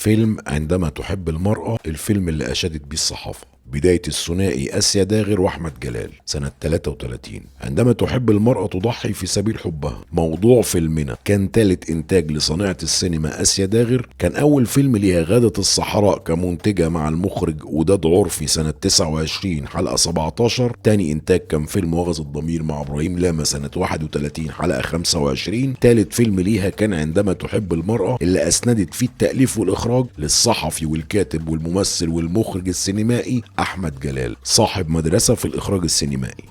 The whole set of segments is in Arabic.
فيلم عندما تحب المرأة، الفيلم اللي أشادت بيه الصحافة. بداية الثنائي آسيا داغر وأحمد جلال سنة 33. عندما تحب المرأة تضحي في سبيل حبها. موضوع فيلمنا كان ثالث إنتاج لصانعة السينما آسيا داغر، كان أول فيلم ليها غادة الصحراء كمنتجة مع المخرج وداد عرفي سنة 29 حلقة 17. تاني إنتاج كان فيلم واغظ الضمير مع إبراهيم لاما سنة 31 حلقة 25. ثالث فيلم ليها كان عندما تحب المرأة، اللي أسندت فيه التأليف والإخراج للصحفي والكاتب والممثل والمخرج السينمائي أحمد جلال، صاحب مدرسة في الإخراج السينمائي.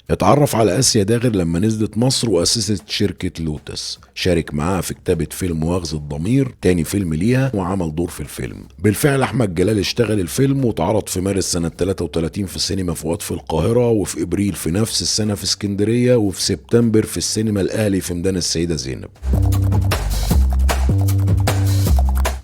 اتعرف على آسيا داغر لما نزلت مصر وأسست شركة لوتس، شارك معاها في كتابة فيلم واغظ الضمير تاني فيلم ليها وعمل دور في الفيلم. بالفعل أحمد جلال اشتغل الفيلم واتعرض في مارس سنة 33 في السينما فؤاد في القاهرة، وفي إبريل في نفس السنة في اسكندرية، وفي سبتمبر في السينما الأهلي في ميدان السيدة زينب.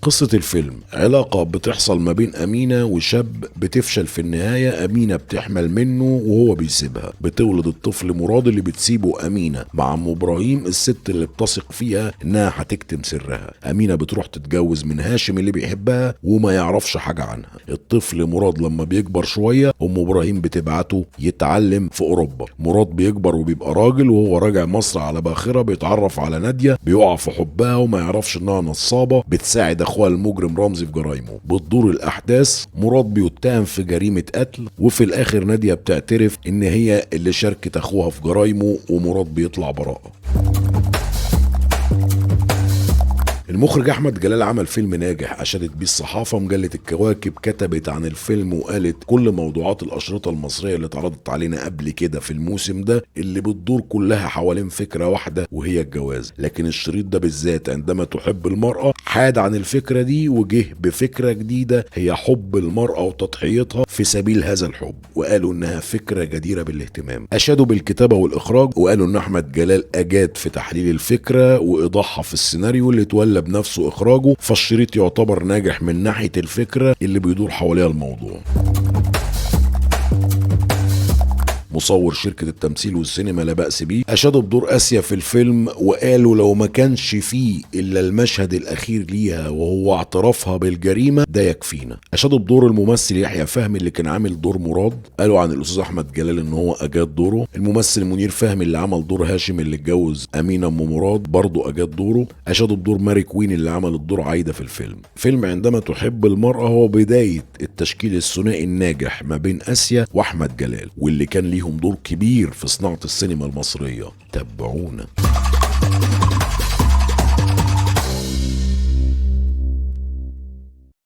قصة الفيلم علاقة بتحصل ما بين أمينة وشاب بتفشل في النهاية. أمينة بتحمل منه وهو بيسيبها، بتولد الطفل مراد اللي بتسيبه أمينة مع أم إبراهيم الست اللي بتثق فيها إنها هتكتم سرها. أمينة بتروح تتجوز من هاشم اللي بيحبها وما يعرفش حاجة عنها. الطفل مراد لما بيكبر شوية أم إبراهيم بتبعته يتعلم في أوروبا. مراد بيكبر وبيبقى راجل، وهو راجع مصر على باخرة بيتعرف على نادية، بيقع في حبها وما يعرفش إنها نصابة بتساعد أخوها المجرم رمزي في جرايمه. بتدور الاحداث، مراد بيتهم في جريمه قتل، وفي الاخر ناديه بتعترف ان هي اللي شاركت اخوها في جرايمه، ومراد بيطلع براءه. المخرج احمد جلال عمل فيلم ناجح اشادت بيه الصحافه. مجله الكواكب كتبت عن الفيلم وقالت كل موضوعات الاشرطه المصريه اللي اتعرضت علينا قبل كده في الموسم ده اللي بتدور كلها حوالين فكره واحده وهي الجواز، لكن الشريط ده بالذات عندما تحب المراه حاد عن الفكره دي وجه بفكره جديده هي حب المراه وتضحيتها في سبيل هذا الحب، وقالوا انها فكره جديره بالاهتمام. اشادوا بالكتابه والاخراج وقالوا ان احمد جلال اجاد في تحليل الفكره وايضاحها في السيناريو اللي تولى بنفسه اخراجه، فالشريط يعتبر ناجح من ناحية الفكرة اللي بيدور حواليها الموضوع. مصور شركة التمثيل والسينما لا بأس بيه أشادوا بدور آسيا في الفيلم، وقالوا لو ما كانش فيه إلا المشهد الأخير ليها وهو اعترافها بالجريمة ده يكفينا. أشادوا بدور الممثل يحيى فهمي اللي كان عامل دور مراد، قالوا عن الأستاذ أحمد جلال إن هو أجاد دوره. الممثل منير فهمي اللي عمل دور هاشم اللي اتجوز أمينة أم مراد برضه أجاد دوره. أشادوا بدور ماري كوين اللي عمل الدور عايدة في الفيلم. فيلم عندما تحب المرأة هو بداية التشكيل الثنائي الناجح ما بين آسيا وأحمد جلال، واللي كان ليه دور كبير في صناعة السينما المصرية. تابعونا.